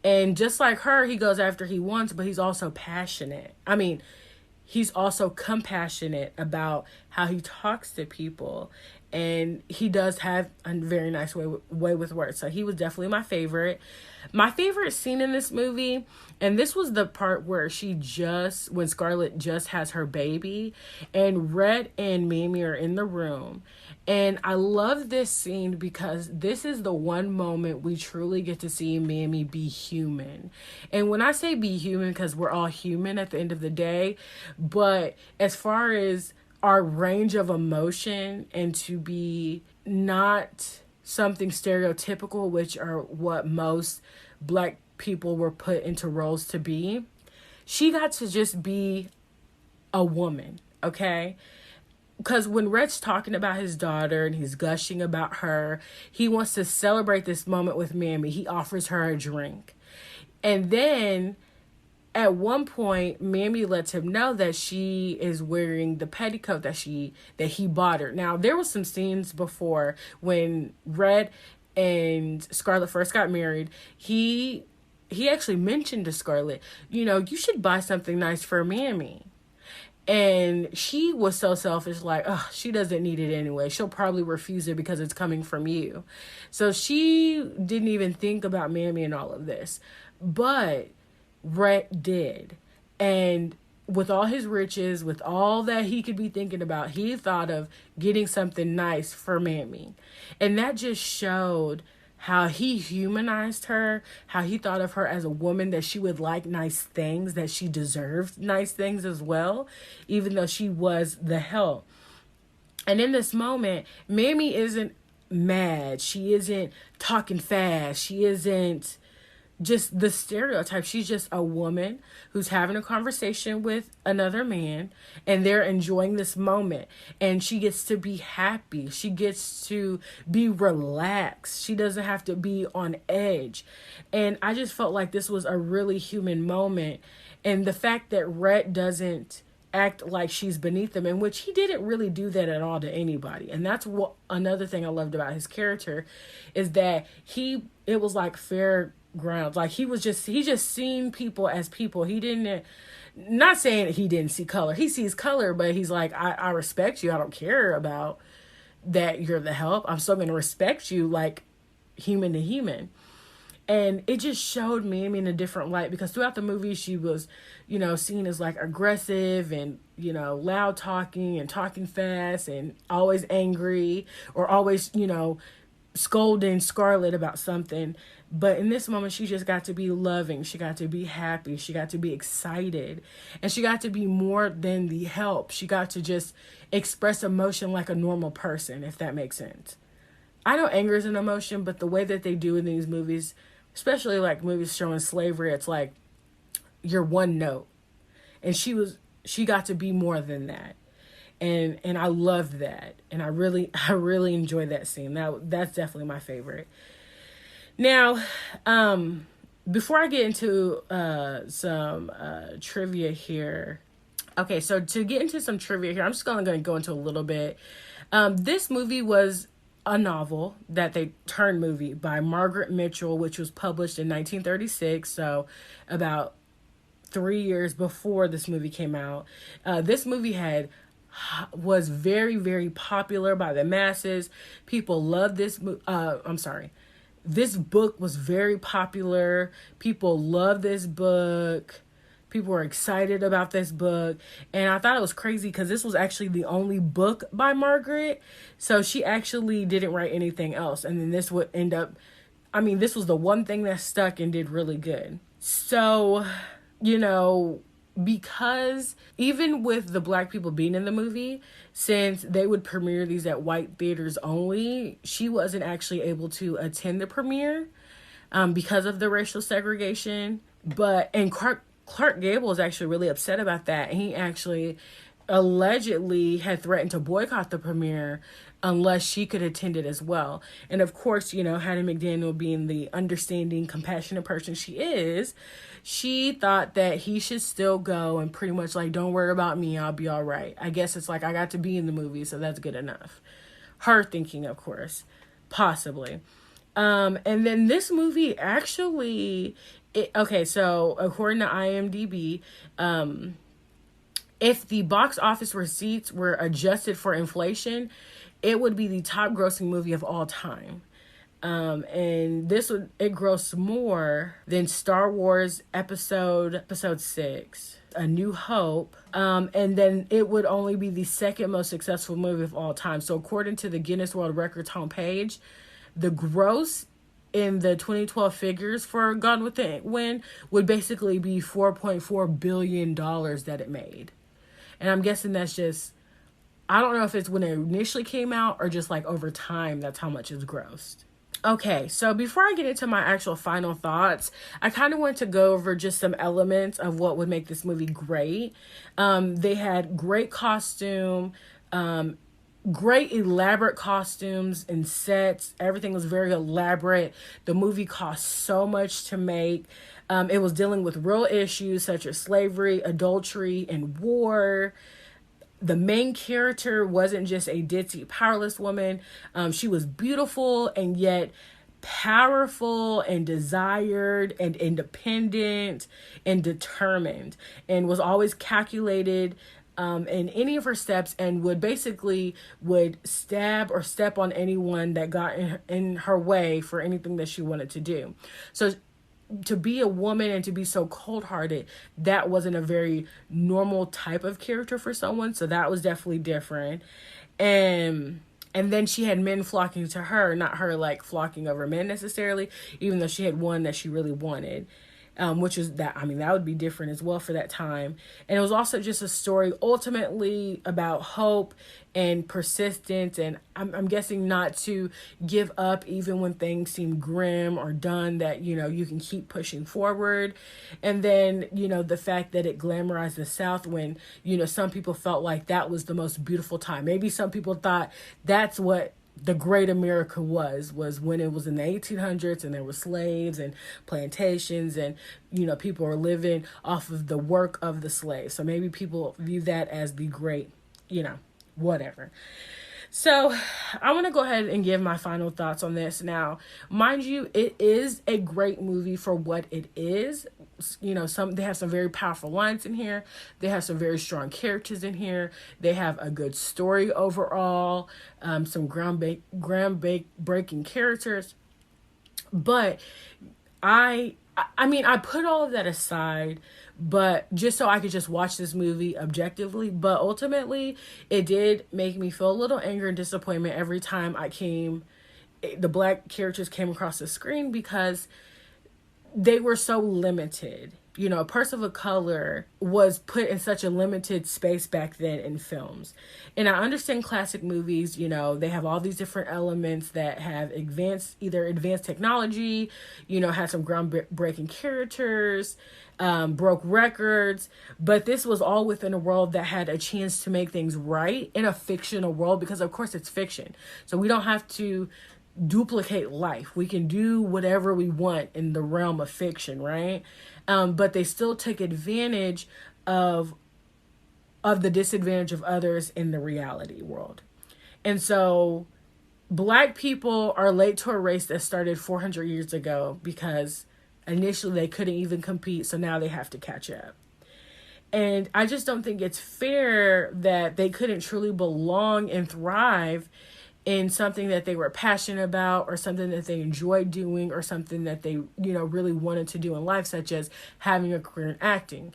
And just like her, he goes after he wants, but he's also passionate. I mean, he's also compassionate about how he talks to people. And he does have a very nice way with words. So he was definitely my favorite. My favorite scene in this movie, and this was the part where when Scarlett just has her baby, and Rhett and Mimi are in the room. And I love this scene because this is the one moment we truly get to see Mimi be human. And when I say be human, because we're all human at the end of the day, but as far as our range of emotion and to be not something stereotypical, which are what most Black people were put into roles to be, she got to just be a woman, okay? Because when Rhett's talking about his daughter and he's gushing about her, he wants to celebrate this moment with Mammy. He offers her a drink. And then at one point, Mammy lets him know that she is wearing the petticoat that he bought her. Now, there was some scenes before when Rhett and Scarlett first got married. He actually mentioned to Scarlett, you should buy something nice for Mammy. And she was so selfish, like, oh, she doesn't need it anyway. She'll probably refuse it because it's coming from you. So she didn't even think about Mammy and all of this. But Rhett did. And with all his riches, with all that he could be thinking about, he thought of getting something nice for Mammy. And that just showed how he humanized her, how he thought of her as a woman, that she would like nice things, that she deserved nice things as well, even though she was the help. And in this moment, Mamie isn't mad. She isn't talking fast. She isn't just the stereotype. She's just a woman who's having a conversation with another man, and they're enjoying this moment, and she gets to be happy. She gets to be relaxed. She doesn't have to be on edge. And I just felt like this was a really human moment. And the fact that Rhett doesn't act like she's beneath him, in which he didn't really do that at all to anybody. And that's what another thing I loved about his character, is that it was like fair grounds. Like he just seen people as people. He didn't, not saying he didn't see color. He sees color, but he's like, I respect you. I don't care about that you're the help. I'm still going to respect you like human to human. And it just showed Mamie in a different light, because throughout the movie she was, seen as like aggressive and, loud talking and talking fast and always angry, or always, scolding Scarlett about something. But in this moment, she just got to be loving. She got to be happy. She got to be excited. And she got to be more than the help. She got to just express emotion like a normal person, if that makes sense. I know anger is an emotion, but the way that they do in these movies, especially like movies showing slavery, it's like you're one note. And she got to be more than that. And I loved that. And I really enjoyed that scene. That's definitely my favorite. Now, before I get into some trivia here. Okay, so to get into some trivia here, I'm just going to go into a little bit. This movie was a novel that they turned movie by Margaret Mitchell, which was published in 1936, so about 3 years before this movie came out. This movie was very, very popular by the masses. People loved this. This book was very popular. People loved this book. People were excited about this book. And I thought it was crazy because this was actually the only book by Margaret. So she actually didn't write anything else. And then this would end up, this was the one thing that stuck and did really good. So, because even with the Black people being in the movie, since they would premiere these at white theaters only, she wasn't actually able to attend the premiere because of the racial segregation. And Clark Gable is actually really upset about that. He actually allegedly had threatened to boycott the premiere unless she could attend it as well. And of course, Hattie McDaniel, being the understanding, compassionate person she is, she thought that he should still go and pretty much like, don't worry about me, I'll be all right. I guess it's like, I got to be in the movie, so that's good enough. Her thinking, of course, possibly. And then this movie actually, so according to IMDb, if the box office receipts were adjusted for inflation, it would be the top grossing movie of all time. And it grossed more than Star Wars episode 6, A New Hope. And then it would only be the second most successful movie of all time. So according to the Guinness World Records homepage, the gross in the 2012 figures for Gone with the Wind would basically be $4.4 billion that it made. And I'm guessing that's just, I don't know if it's when it initially came out or just like over time, that's how much it's grossed. Okay, so before I get into my actual final thoughts, I kind of want to go over just some elements of what would make this movie great. They had great costume, great elaborate costumes and sets. Everything was very elaborate. The movie cost so much to make. It was dealing with real issues such as slavery, adultery, and war. The main character wasn't just a ditzy, powerless woman. She was beautiful and yet powerful and desired and independent and determined, and was always calculated in any of her steps, and would stab or step on anyone that got in her way for anything that she wanted to do. So to be a woman and to be so cold-hearted, that wasn't a very normal type of character for someone. So that was definitely different. And And then she had men flocking to her, not her like flocking over men necessarily, even though she had one that she really wanted. Which is that, I mean, that would be different as well for that time. And it was also just a story ultimately about hope and persistence. And I'm guessing not to give up even when things seem grim or done, that, you know, you can keep pushing forward. And then, you know, the fact that it glamorized the South when, you know, some people felt like that was the most beautiful time. Maybe some people thought that's what the great America was when it was in the 1800s and there were slaves and plantations and, you know, people were living off of the work of the slaves. So maybe people view that as the great, you know, whatever. So I want to go ahead and give my final thoughts on this. Now, mind you, it is a great movie for what it is. You know, they have some very powerful lines in here. They have some very strong characters in here. They have a good story overall. Some groundbreaking characters. But I mean, I put all of that aside, but just so I could just watch this movie objectively. But ultimately, it did make me feel a little anger and disappointment every time the black characters came across the screen, because they were so limited. You know, a person of color was put in such a limited space back then in films. And I understand classic movies, you know, they have all these different elements that have advanced technology, you know, had some groundbreaking characters, broke records. But this was all within a world that had a chance to make things right in a fictional world, because of course it's fiction. So we don't have to duplicate life. We can do whatever we want in the realm of fiction, right? But they still took advantage of the disadvantage of others in the reality world. And so black people are late to a race that started 400 years ago, because initially they couldn't even compete, so now they have to catch up. And I just don't think it's fair that they couldn't truly belong and thrive in something that they were passionate about, or something that they enjoyed doing, or something that they, you know, really wanted to do in life, such as having a career in acting.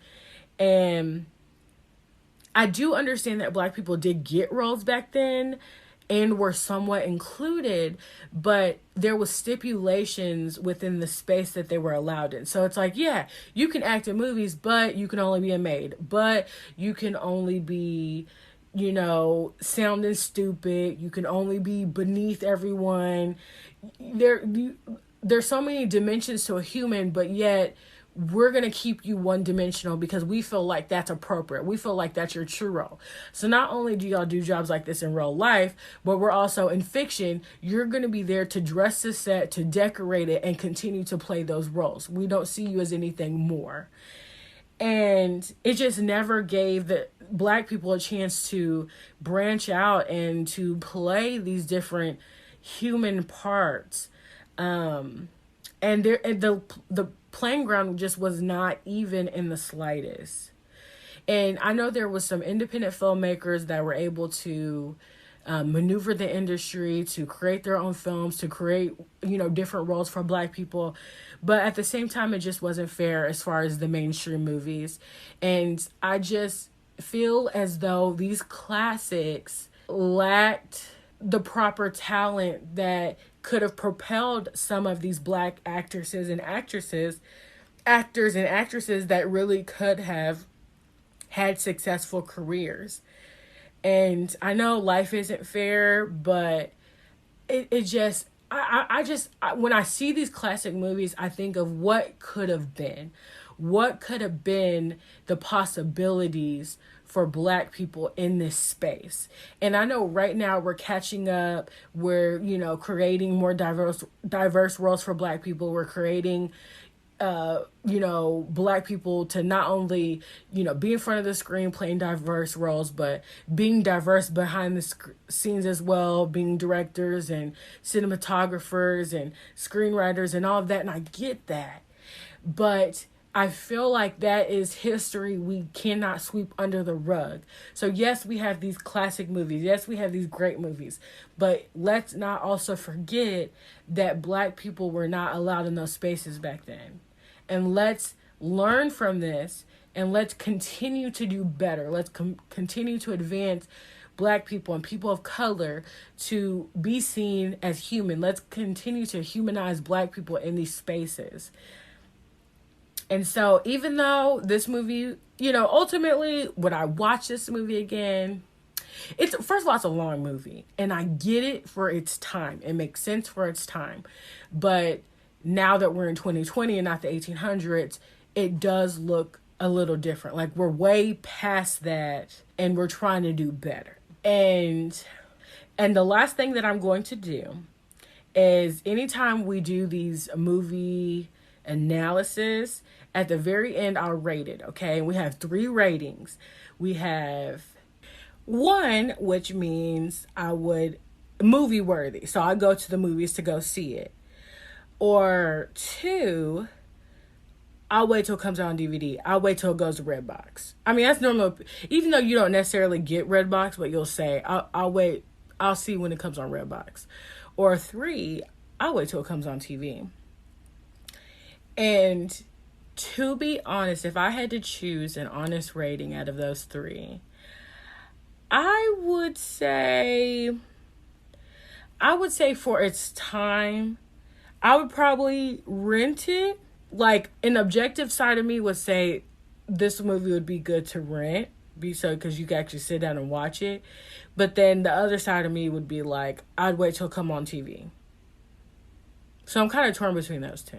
And I do understand that black people did get roles back then and were somewhat included, but there was stipulations within the space that they were allowed in. So it's like, yeah, you can act in movies, but you can only be a maid, but you can only be, you know, sounding stupid. You can only be beneath everyone. There's so many dimensions to a human, but yet we're going to keep you one-dimensional because we feel like that's appropriate. We feel like that's your true role. So not only do y'all do jobs like this in real life, but we're also in fiction. You're going to be there to dress the set, to decorate it, and continue to play those roles. We don't see you as anything more. And it just never gave the black people a chance to branch out and to play these different human parts. And the playing ground just was not even in the slightest. And I know there was some independent filmmakers that were able to maneuver the industry, to create their own films, to create, you know, different roles for black people. But at the same time, it just wasn't fair as far as the mainstream movies. And I just feel as though these classics lacked the proper talent that could have propelled some of these black actors and actresses that really could have had successful careers. And I know life isn't fair, but it just, when I see these classic movies, I think of what could have been the possibilities for black people in this space. And I know right now we're catching up. We're, you know, creating more diverse roles for black people. We're creating, you know, black people to not only, you know, be in front of the screen playing diverse roles, but being diverse behind the scenes as well, being directors and cinematographers and screenwriters and all of that. And I get that. But I feel like that is history we cannot sweep under the rug. So yes, we have these classic movies. Yes, we have these great movies. But let's not also forget that black people were not allowed in those spaces back then. And let's learn from this, and let's continue to do better. Let's continue to advance Black people and people of color to be seen as human. Let's continue to humanize Black people in these spaces. And so even though this movie, ultimately, would I watch this movie again? First of all, it's a long movie, and I get it for its time. It makes sense for its time. But now that we're in 2020 and not the 1800s, it does look a little different. Like, we're way past that, and we're trying to do better. And the last thing that I'm going to do is, anytime we do these movie analysis, at the very end, I'll rate it, okay? We have 3 ratings. We have 1, which means I would movie worthy. So I go to the movies to go see it. Or 2, I'll wait till it comes out on DVD. I'll wait till it goes to Redbox. I mean, that's normal. Even though you don't necessarily get Redbox, but you'll say, I'll wait. I'll see when it comes on Redbox. Or 3, I'll wait till it comes on TV. And to be honest, if I had to choose an honest rating out of those 3, I would say for its time, I would probably rent it. Like, an objective side of me would say this movie would be good to rent, because you can actually sit down and watch it. But then the other side of me would be like, I'd wait till it come on TV. So I'm kind of torn between those 2.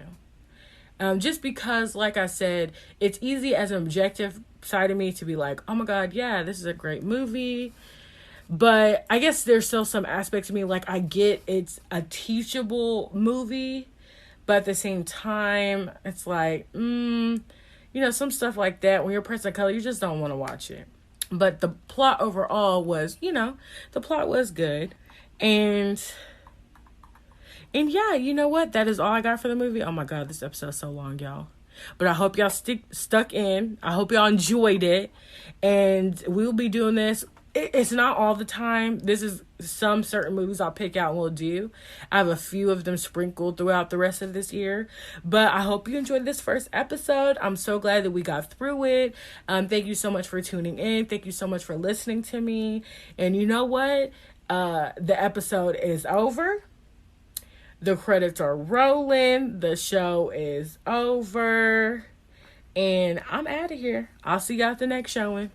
Just because, like I said, it's easy as an objective side of me to be like, oh my God, yeah, this is a great movie. But I guess there's still some aspects of me, like, I get it's a teachable movie, but at the same time, it's like, some stuff like that, when you're a person of color, you just don't want to watch it. But the plot overall was, the plot was good. And yeah, you know what? That is all I got for the movie. Oh my God, this episode's so long, y'all. But I hope y'all stuck in. I hope y'all enjoyed it. And we'll be doing this. It's not all the time. This is some certain movies I'll pick out and we'll do. I have a few of them sprinkled throughout the rest of this year. But I hope you enjoyed this first episode. I'm so glad that we got through it. Thank you so much for tuning in. Thank you so much for listening to me. And you know what? The episode is over. The credits are rolling. The show is over. And I'm out of here. I'll see y'all at the next showing.